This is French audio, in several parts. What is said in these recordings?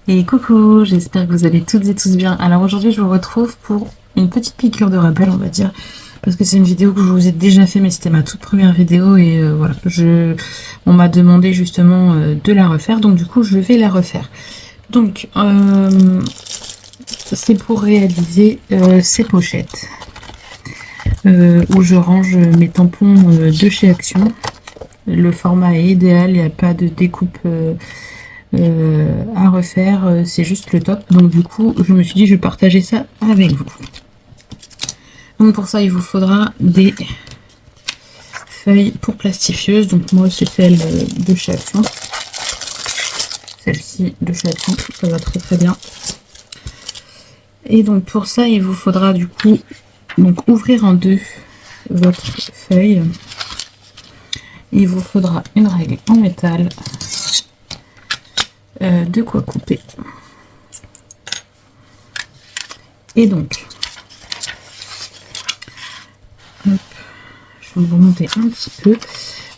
Et coucou, j'espère que vous allez toutes et tous bien. Alors aujourd'hui, je vous retrouve pour une petite piqûre de rappel, on va dire, parce que c'est une vidéo que je vous ai déjà fait, mais c'était ma toute première vidéo et voilà, on m'a demandé justement de la refaire, donc du coup, je vais la refaire. Donc, c'est pour réaliser ces pochettes où je range mes tampons de chez Action. Le format est idéal, il n'y a pas de découpe à refaire, c'est juste le top. Donc du coup, je me suis dit je vais partager ça avec vous. Donc pour ça, il vous faudra des feuilles pour plastifieuses. Donc moi, c'est celle de chez Action. Celle-ci de chez Action, ça va très très bien. Et donc pour ça, il vous faudra du coup donc ouvrir en deux votre feuille. Il vous faudra une règle en métal, de quoi couper. Et donc, hop, je vais vous monter un petit peu.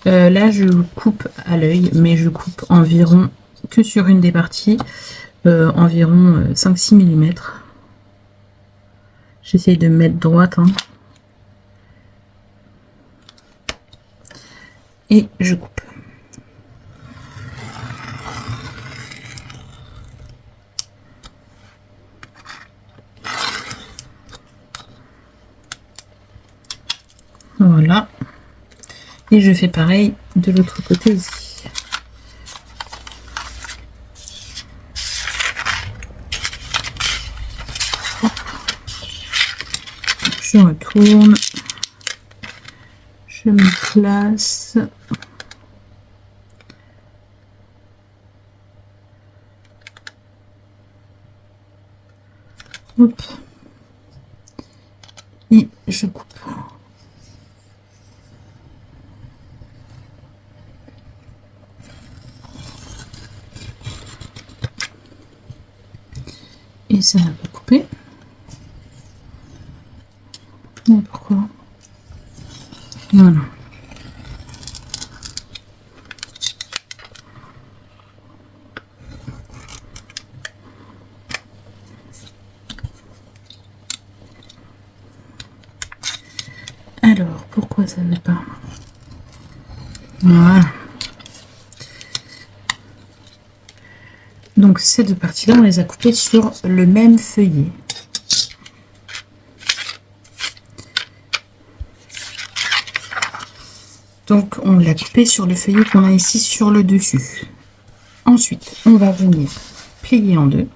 Là, je coupe à l'œil, mais je coupe environ, que sur une des parties, environ 5-6 mm. J'essaye de me mettre droite. Hein. Et je coupe. Voilà. Et je fais pareil de l'autre côté ici. Je retourne. Je me place. Hop. Et je coupe. Et ça n'a pas coupé. Non, pourquoi? Voilà. Alors, pourquoi ça ne va pas? Voilà. Donc ces deux parties-là, on les a coupées sur le même feuillet. Donc on l'a coupé sur le feuillet qu'on a ici sur le dessus. Ensuite, on va venir plier en deux.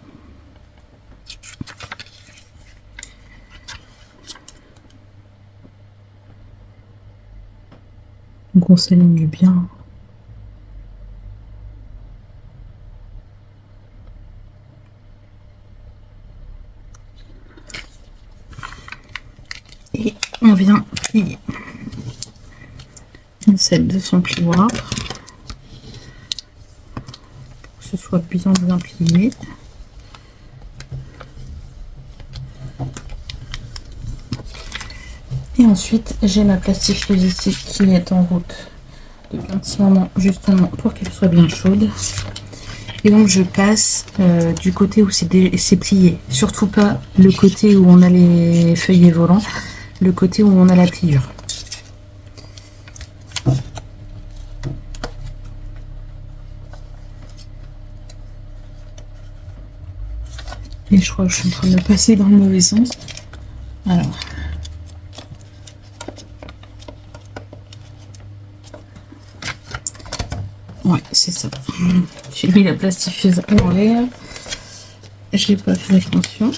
Donc on s'aligne bien. Et on vient plier. Celle de son plioir. Pour que ce soit bien plié. Et ensuite, j'ai ma plastifieuse ici qui est en route depuis un petit moment justement pour qu'elle soit bien chaude. Et donc je passe du côté où c'est plié. Surtout pas le côté où on a les feuillets volants, le côté où on a la pliure. Et je crois que je suis en train de passer dans le mauvais sens. Alors. Ouais, c'est ça. J'ai mis la plastifieuse en l'air. J'ai pas fait attention.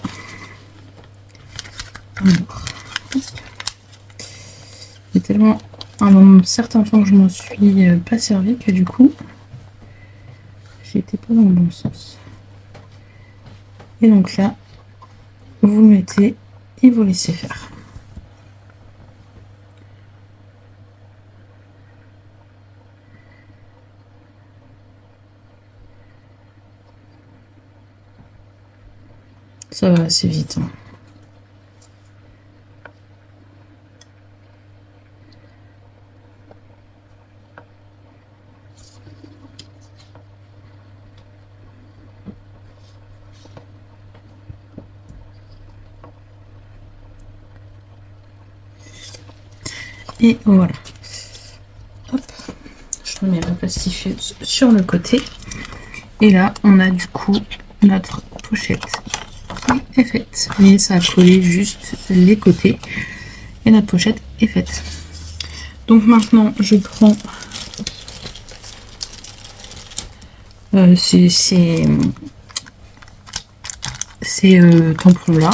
Alors. Il y a tellement un certain temps que je m'en suis pas servi que du coup, j'étais pas dans le bon sens. Et donc là, vous le mettez et vous laissez faire. Ça va assez vite. Hein. Et voilà. Hop. Je remets ma plastifieuse sur le côté. Et là, on a du coup notre pochette qui est faite. Vous voyez, ça a collé juste les côtés. Et notre pochette est faite. Donc maintenant, je prends ces tampons là.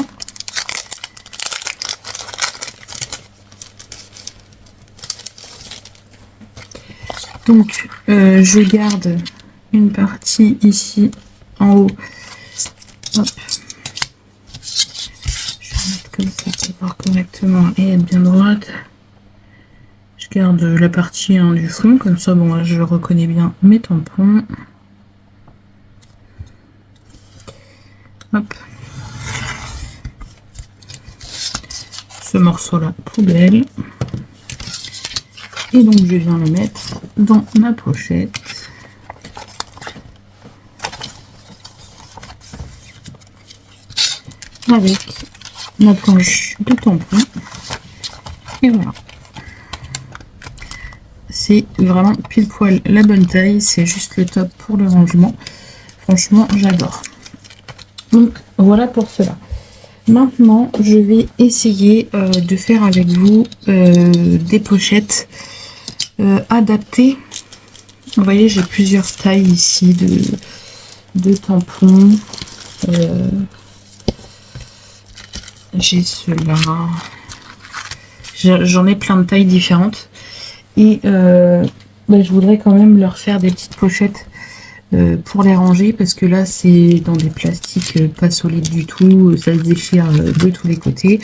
Donc je garde une partie ici en haut. Hop. Je vais mettre comme ça pour voir correctement et être bien droite. Je garde la partie du fond, comme ça bon je reconnais bien mes tampons. Hop. Ce morceau là, poubelle. Et donc je viens le mettre dans ma pochette. Avec ma planche de tampons. Et voilà. C'est vraiment pile poil la bonne taille. C'est juste le top pour le rangement. Franchement, j'adore. Donc voilà pour cela. Maintenant, je vais essayer de faire avec vous des pochettes adaptées. Vous voyez, j'ai plusieurs tailles ici de tampons. J'ai ceux-là. J'en ai plein de tailles différentes. Et je voudrais quand même leur faire des petites pochettes pour les ranger, parce que là c'est dans des plastiques pas solides du tout, ça se déchire de tous les côtés.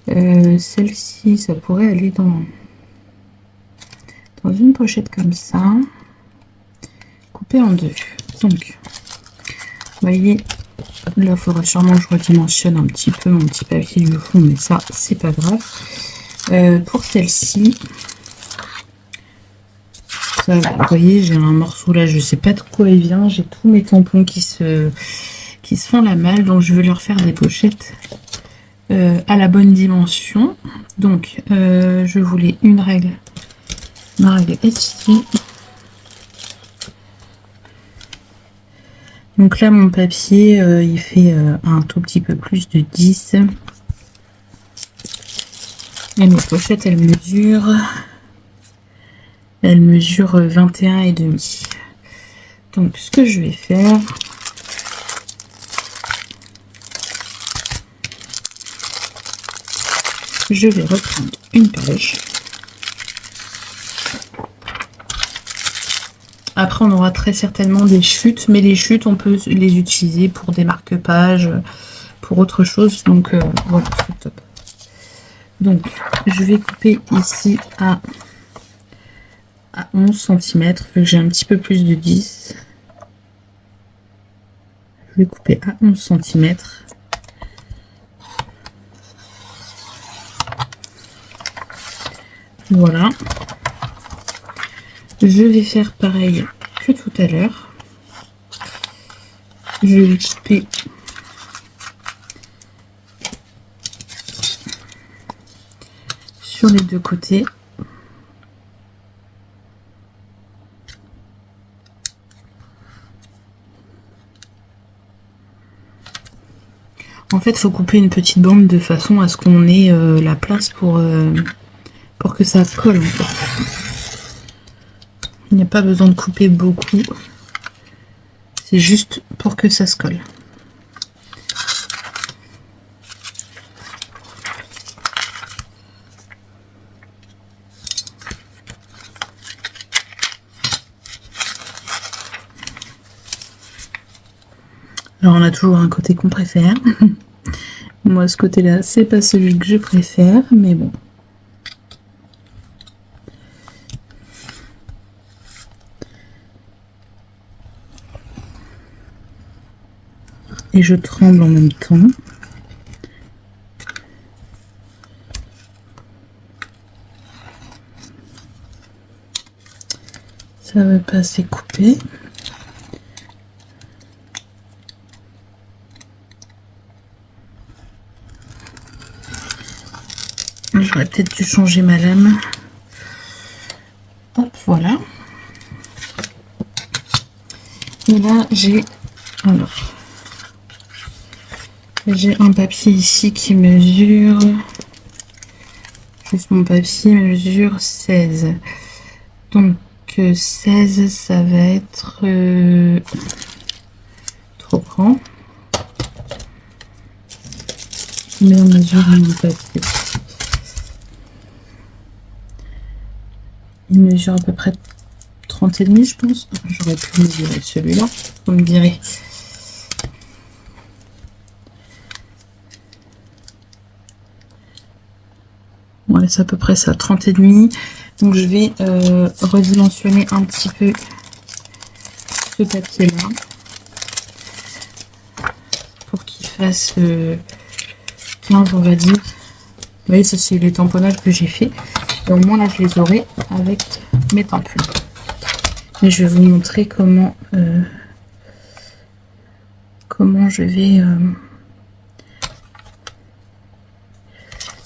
Celle-ci, ça pourrait aller dans une pochette comme ça, coupée en deux. Donc, vous voyez, là il faudra sûrement que je redimensionne un petit peu mon petit papier du fond, mais ça c'est pas grave. Pour celle-ci, vous voyez, j'ai un morceau là, je sais pas de quoi il vient, j'ai tous mes tampons qui se font la malle, donc je vais leur faire des pochettes à la bonne dimension. Donc je voulais une règle, ma règle est ici. Donc là mon papier il fait un tout petit peu plus de 10, et mes pochettes elles mesurent 21,5. Donc ce que je vais faire, je vais reprendre une page. Après on aura très certainement des chutes, mais les chutes on peut les utiliser pour des marque-pages, pour autre chose. Donc voilà, c'est top. Donc je vais couper ici à 11 cm, vu que j'ai un petit peu plus de 10. Je vais couper à 11 cm. Voilà. Je vais faire pareil que tout à l'heure. Je vais couper sur les deux côtés. En fait, il faut couper une petite bande de façon à ce qu'on ait la place pour que ça colle. En fait. Il n'y a pas besoin de couper beaucoup. C'est juste pour que ça se colle. Alors on a toujours un côté qu'on préfère. Moi ce côté-là, c'est pas celui que je préfère, mais bon. Et je tremble en même temps. Ça va pas assez couper. Je J'aurais peut-être dû changer ma lame. Hop, voilà. Et là, j'ai un papier ici qui mesure, juste mon papier mesure 16. Donc 16, ça va être trop grand. Mais on mesure mon papier. Il mesure à peu près 30,5, je pense. J'aurais pu mesurer celui-là, vous me direz. Ouais, c'est à peu près ça, 30,5. Donc je vais redimensionner un petit peu ce papier-là pour qu'il fasse 15, on va dire. Vous voyez, ça c'est les tamponnages que j'ai fait. Et au moins là, je les aurai avec mes tampons. Mais je vais vous montrer comment je vais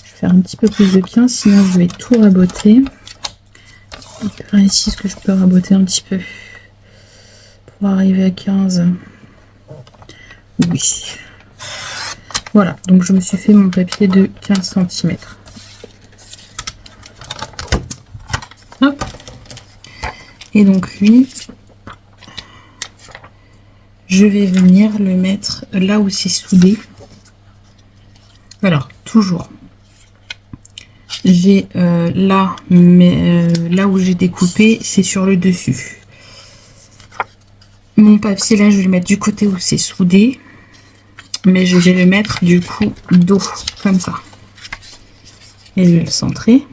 faire un petit peu plus de 15, sinon je vais tout raboter. Par ici, est-ce que je peux raboter un petit peu pour arriver à 15? Oui. Voilà, donc je me suis fait mon papier de 15 cm. Hop. Et donc lui, je vais venir le mettre là où c'est soudé. Alors, toujours. J'ai là, mais là où j'ai découpé, c'est sur le dessus. Mon papier là, je vais le mettre du côté où c'est soudé, mais je vais le mettre du coup dos, comme ça. Et je vais le centrer.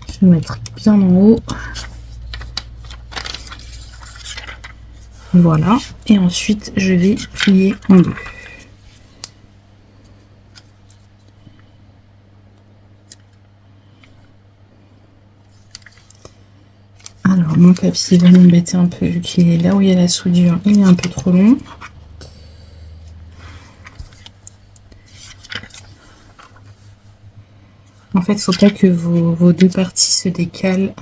Je vais le mettre bien en haut. Voilà, et ensuite je vais plier en deux. Alors mon papier va m'embêter un peu vu qu'il est là où il y a la soudure, il est un peu trop long. En fait, il ne faut pas que vos deux parties se décalent.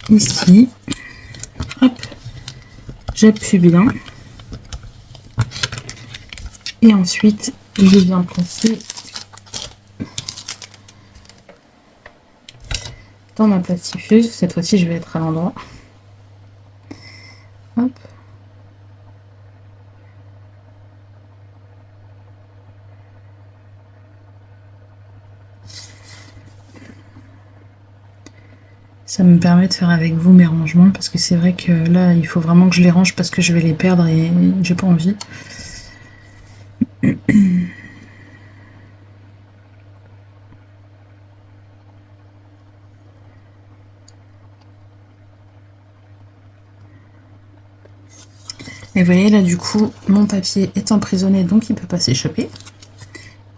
Ici, hop, j'appuie bien et ensuite je viens placer dans ma plastifieuse. Cette fois-ci, je vais être à l'endroit. Hop. Ça me permet de faire avec vous mes rangements, parce que c'est vrai que là, il faut vraiment que je les range parce que je vais les perdre et j'ai pas envie. Et vous voyez là, du coup, mon papier est emprisonné, donc il peut pas s'échapper.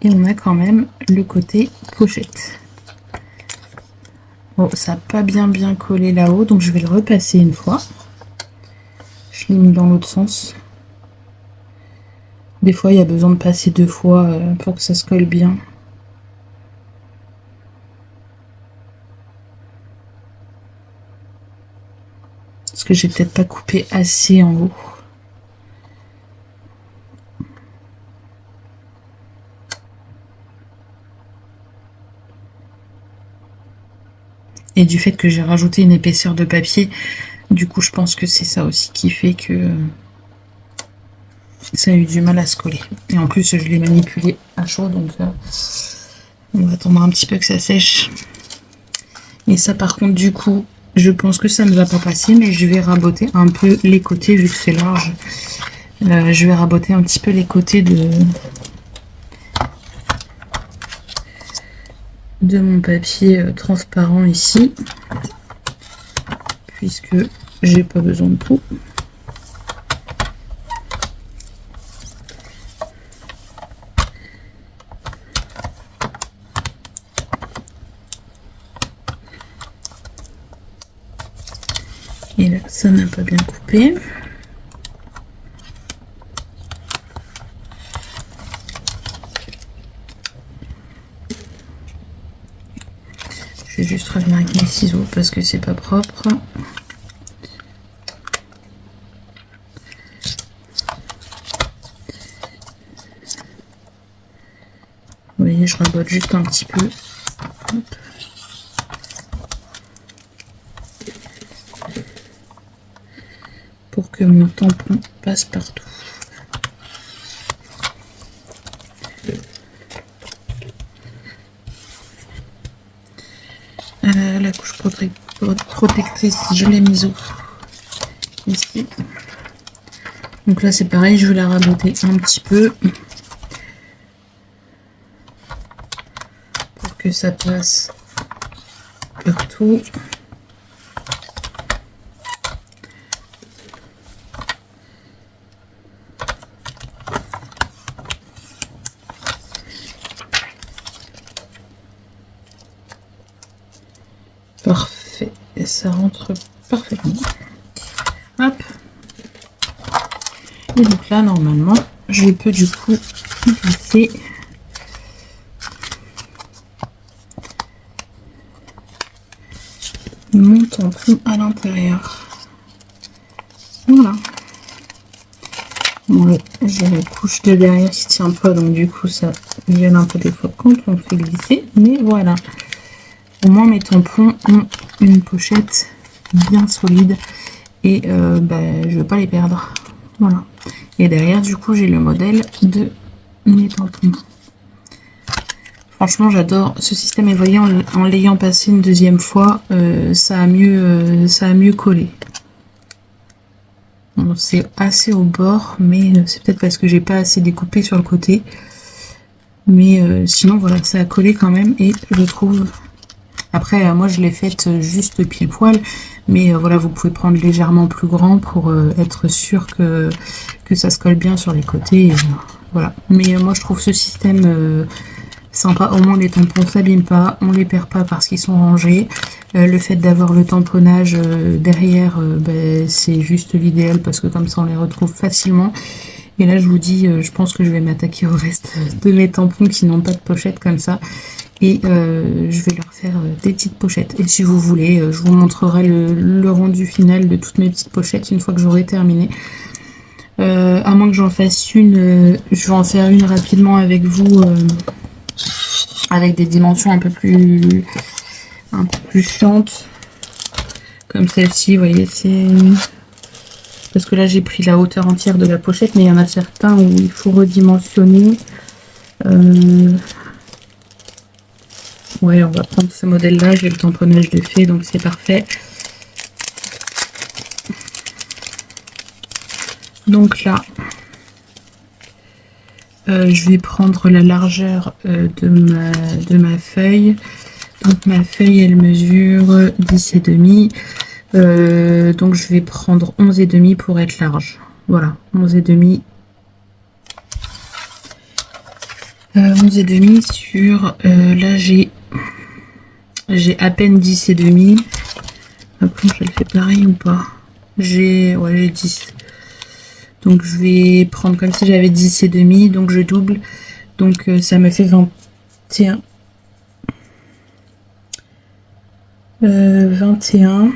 Et on a quand même le côté pochette. Bon, ça n'a pas bien collé là-haut, donc je vais le repasser une fois. Je l'ai mis dans l'autre sens. Des fois, il y a besoin de passer 2 fois pour que ça se colle bien. Parce que j'ai peut-être pas coupé assez en haut. Et du fait que j'ai rajouté une épaisseur de papier, du coup je pense que c'est ça aussi qui fait que ça a eu du mal à se coller. Et en plus je l'ai manipulé à chaud, donc on va attendre un petit peu que ça sèche. Et ça par contre du coup, je pense que ça ne va pas passer, mais je vais raboter un peu les côtés vu que c'est large. Je vais raboter un petit peu les côtés de mon papier transparent ici, puisque j'ai pas besoin de tout. Et là, ça n'a pas bien coupé. Je vais juste revenir avec mes ciseaux parce que c'est pas propre. Vous voyez, je rabote juste un petit peu. Hop. Pour que mon tampon passe partout. La couche protectrice, je l'ai mise ici. Donc là c'est pareil, je vais la raboter un petit peu pour que ça passe partout. Parfait, et ça rentre parfaitement. Hop. Et donc là, normalement, je peux du coup glisser mon tampon à l'intérieur. Voilà. Bon, j'ai la couche de derrière qui tient pas, donc du coup ça gêne un peu des fois quand on fait glisser. Mais voilà. Au moins mes tampons ont une pochette bien solide et je veux pas les perdre. Voilà. Et derrière du coup j'ai le modèle de mes tampons. Franchement j'adore ce système et vous voyez en l'ayant passé une deuxième fois ça a mieux collé. Bon, c'est assez au bord mais c'est peut-être parce que j'ai pas assez découpé sur le côté. Mais sinon voilà, ça a collé quand même et je trouve. Après, moi je l'ai faite juste pile poil, mais voilà, vous pouvez prendre légèrement plus grand pour être sûr que ça se colle bien sur les côtés. Et, voilà. Mais moi je trouve ce système sympa. Au moins les tampons s'abîment pas, on les perd pas parce qu'ils sont rangés. Le fait d'avoir le tamponnage derrière, c'est juste l'idéal parce que comme ça on les retrouve facilement. Et là je vous dis, je pense que je vais m'attaquer au reste de mes tampons qui n'ont pas de pochette comme ça. Et je vais leur faire des petites pochettes. Et si vous voulez, je vous montrerai le rendu final de toutes mes petites pochettes une fois que j'aurai terminé. À moins que j'en fasse une, je vais en faire une rapidement avec vous, avec des dimensions un peu plus chiantes. Comme celle-ci, vous voyez, c'est... Parce que là j'ai pris la hauteur entière de la pochette, mais il y en a certains où il faut redimensionner. Ouais, on va prendre ce modèle-là, j'ai le tamponnage de fait, donc c'est parfait. Donc là, je vais prendre la largeur de ma feuille. Donc ma feuille, elle mesure 10,5. Donc je vais prendre 11,5 pour être large. Voilà, 11,5. 11,5 sur... là, j'ai à peine 10,5. Après, je le fais pareil ou pas? J'ai 10. Donc, je vais prendre comme si j'avais 10,5. Donc, je double. Donc, ça me fait 21. 21.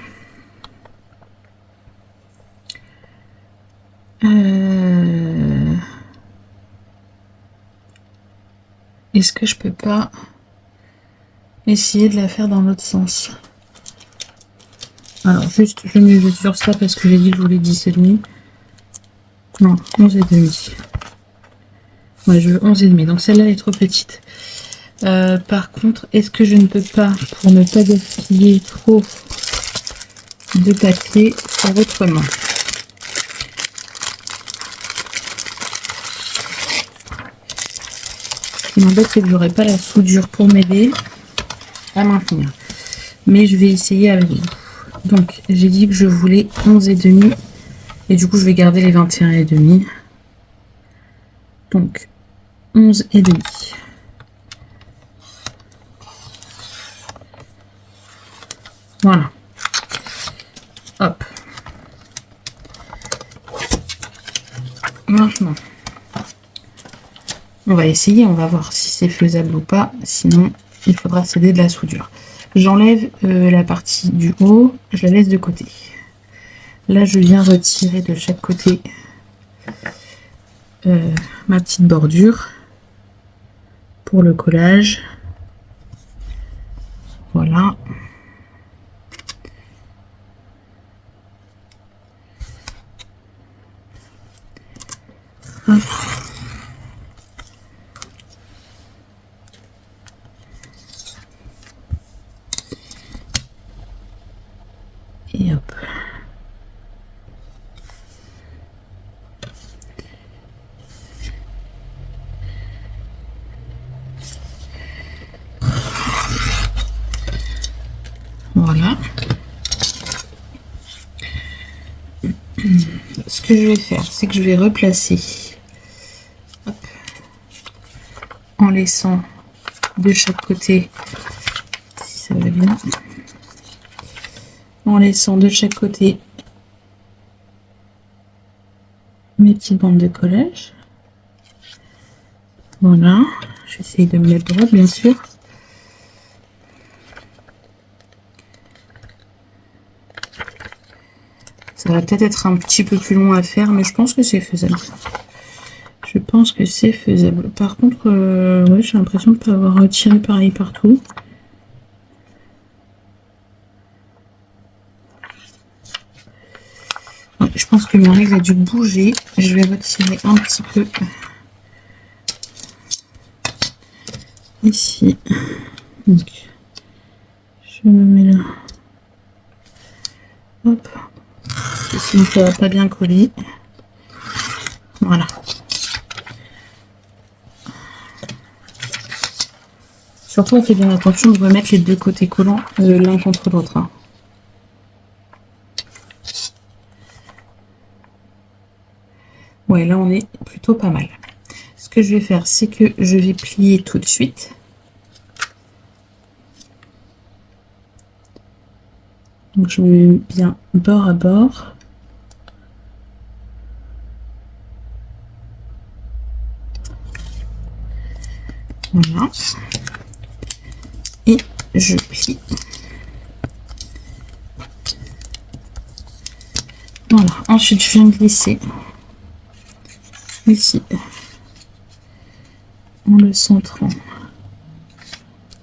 Est-ce que je peux pas essayer de la faire dans l'autre sens? Alors juste je mesure ça parce que j'ai dit que je voulais 10,5. Non, 11,5. Ouais, je veux 11,5. Donc celle-là est trop petite. Par contre, est-ce que je ne peux pas, pour ne pas gaspiller trop de papier, faire autrement? Ce qui m'embête, c'est que j'aurai pas la soudure pour m'aider à maintenir. Mais je vais essayer avec vous. Donc, j'ai dit que je voulais 11,5. Et du coup, je vais garder les 21,5. Donc, 11,5. Voilà. Hop. Maintenant, on va essayer, on va voir si c'est faisable ou pas. Sinon, il faudra céder de la soudure. J'enlève la partie du haut, je la laisse de côté. Là, je viens retirer de chaque côté ma petite bordure pour le collage. Voilà. Hop. Et hop. Voilà. Ce que je vais faire, c'est que je vais replacer, hop, en laissant de chaque côté, si ça va bien, en laissant de chaque côté mes petites bandes de collage. Voilà, j'essaye de me mettre droite bien sûr. Ça va peut-être être un petit peu plus long à faire, mais je pense que c'est faisable. Je pense que c'est faisable. Par contre, ouais, j'ai l'impression de ne pas avoir retiré pareil partout. Ouais, je pense que ma règle a dû bouger. Je vais retirer un petit peu ici. Donc, je me mets là. Hop. Sinon, ça va pas bien coller. Voilà. Surtout, on fait bien attention de remettre les deux côtés collants l'un contre l'autre. Hein. Ouais, là, on est plutôt pas mal. Ce que je vais faire, c'est que je vais plier tout de suite. Donc, je me mets bien bord à bord. Voilà. Et je plie. Voilà. Ensuite, je viens glisser ici en le centrant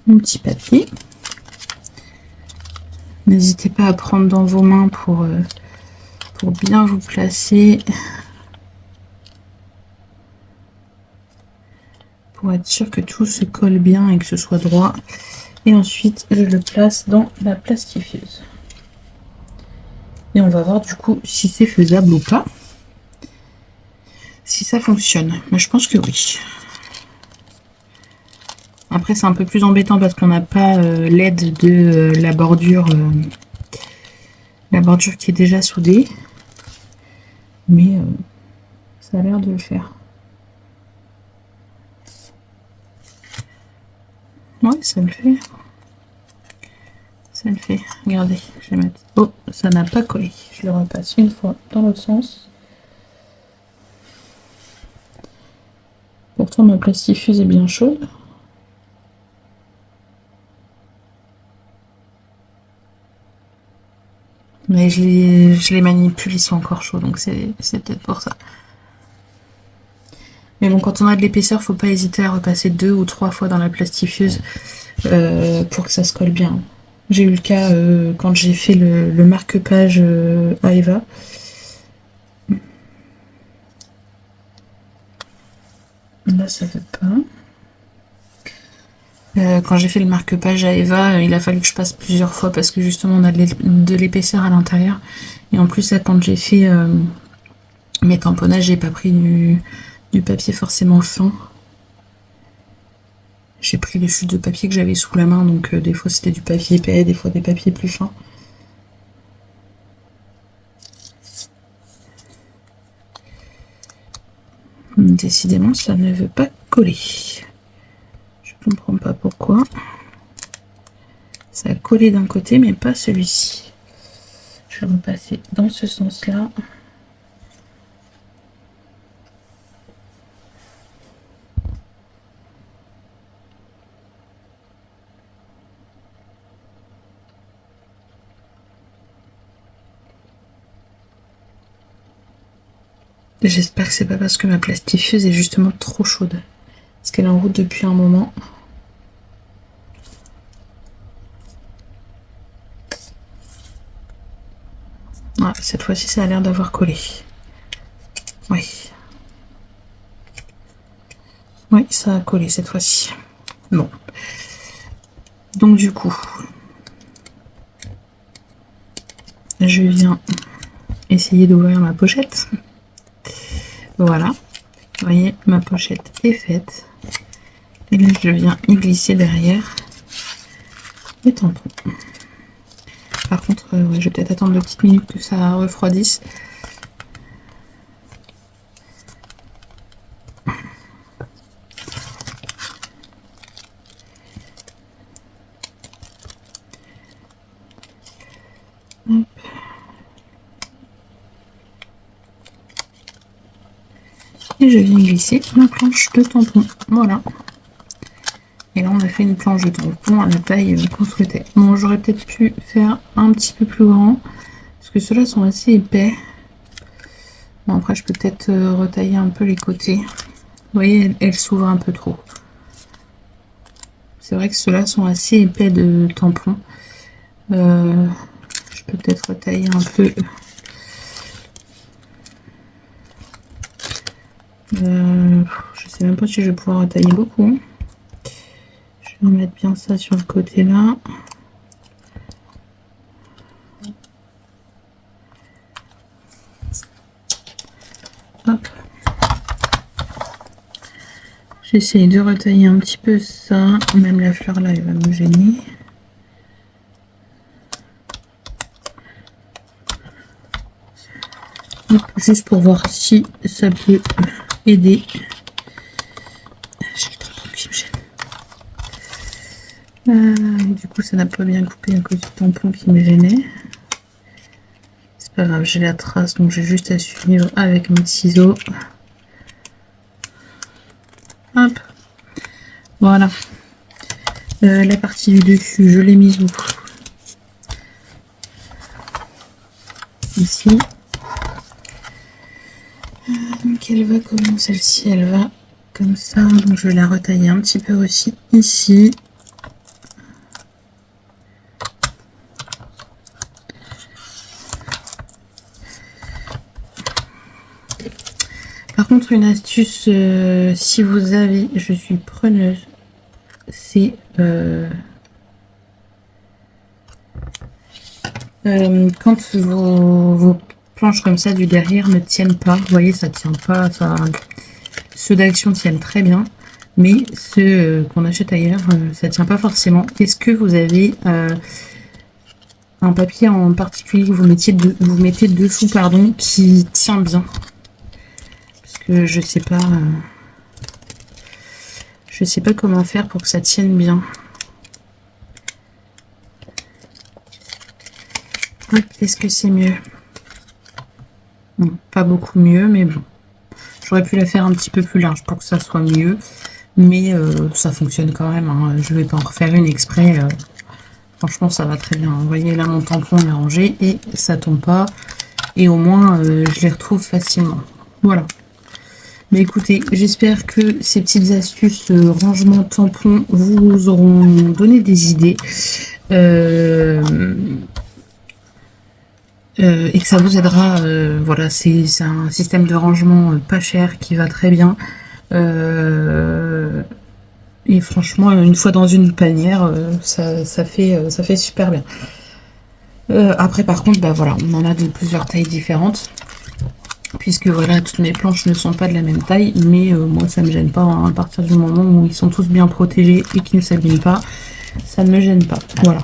mon petit papier. N'hésitez pas à prendre dans vos mains pour bien vous placer. Pour être sûr que tout se colle bien et que ce soit droit. Et ensuite, je le place dans la plastifieuse. Et on va voir du coup si c'est faisable ou pas. Si ça fonctionne. Mais je pense que oui. Après, c'est un peu plus embêtant parce qu'on n'a pas l'aide de la bordure qui est déjà soudée. Mais ça a l'air de le faire. Ouais, ça le fait. Ça le fait. Regardez, je vais mettre. Oh, ça n'a pas collé. Je le repasse une fois dans l'autre sens. Pourtant, ma plastifieuse est bien chaude. Mais je les manipule, ils sont encore chauds, donc c'est peut-être pour ça. Mais bon, quand on a de l'épaisseur, faut pas hésiter à repasser 2 ou 3 fois dans la plastifieuse pour que ça se colle bien. J'ai eu le cas quand j'ai fait le marque-page à Eva. Là, ça veut pas. Quand j'ai fait le marque-page à Eva, il a fallu que je passe plusieurs fois parce que justement on a de l'épaisseur à l'intérieur. Et en plus, là, quand j'ai fait mes tamponnages, j'ai pas pris du papier forcément fin. J'ai pris les chutes de papier que j'avais sous la main, donc des fois c'était du papier épais, des fois des papiers plus fins. Décidément, ça ne veut pas coller. Je comprends pas pourquoi. Ça a collé d'un côté, mais pas celui-ci. Je vais repasser dans ce sens-là. J'espère que c'est pas parce que ma plastifieuse est justement trop chaude. Parce qu'elle est en route depuis un moment. Ah, cette fois-ci, ça a l'air d'avoir collé. Oui. Oui, ça a collé cette fois-ci. Bon. Donc du coup, je viens essayer d'ouvrir ma pochette. Voilà. Vous voyez, ma pochette est faite. Et là, je viens y glisser derrière les tampons. Par contre, ouais, je vais peut-être attendre 2 petites minutes que ça refroidisse. Hop. Et je viens glisser ma planche de tampon. Voilà. Et là, on a fait une planche de tampon à la taille qu'on souhaitait. Bon, j'aurais peut-être pu faire un petit peu plus grand. Parce que ceux-là sont assez épais. Bon, après, je peux peut-être retailler un peu les côtés. Vous voyez, elle s'ouvre un peu trop. C'est vrai que ceux-là sont assez épais de tampons. Je peux peut-être retailler un peu. Je sais même pas si je vais pouvoir retailler beaucoup. Je vais remettre bien ça sur le côté là. Hop. J'essaye de retailler un petit peu ça. Même la fleur là, elle va me gêner. Hop, juste pour voir si ça peut aider. J'ai le tampon qui me gêne. Du coup, ça n'a pas bien coupé à cause du tampon qui me gênait. C'est pas grave, j'ai la trace, donc j'ai juste à suivre avec mes ciseaux. Hop. Voilà. La partie du dessus, je l'ai mise où? Ici. Donc elle va comment celle-ci? Elle va comme ça. Donc je vais la retailler un petit peu aussi ici. Par contre, une astuce, si vous avez, je suis preneuse, c'est quand vos planches comme ça du derrière ne tiennent pas, vous voyez, ça tient pas, ça, ceux d'Action tiennent très bien, mais ceux qu'on achète ailleurs, ça tient pas forcément. Est-ce que vous avez un papier en particulier que vous mettez dessous, pardon, qui tient bien? Je sais pas comment faire pour que ça tienne bien. Est-ce que c'est mieux? Non, pas beaucoup mieux, mais bon. J'aurais pu la faire un petit peu plus large pour que ça soit mieux, mais ça fonctionne quand même, hein. Je vais pas en refaire une exprès. Franchement, ça va très bien. Vous voyez, là, mon tampon est rangé et ça tombe pas. Et au moins, je les retrouve facilement. Voilà. Mais écoutez, j'espère que ces petites astuces rangement tampon vous auront donné des idées et que ça vous aidera. Voilà, c'est un système de rangement pas cher qui va très bien. Et franchement, une fois dans une panière, ça fait super bien. Après, par contre, bah voilà, on en a de plusieurs tailles différentes. Puisque voilà, toutes mes planches ne sont pas de la même taille, mais moi ça me gêne pas, hein, à partir du moment où ils sont tous bien protégés et qu'ils ne s'abîment pas, ça ne me gêne pas. Voilà.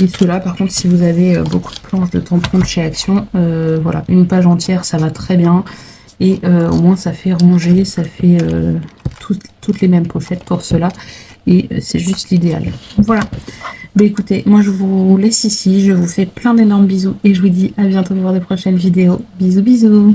Et ceux-là, par contre, si vous avez beaucoup de planches de tampons de chez Action, voilà, une page entière, ça va très bien. Et au moins ça fait ranger, ça fait toutes les mêmes pochettes pour cela. Et c'est juste l'idéal. Voilà. Bah écoutez, moi je vous laisse ici, je vous fais plein d'énormes bisous et je vous dis à bientôt pour de prochaines vidéos. Bisous bisous.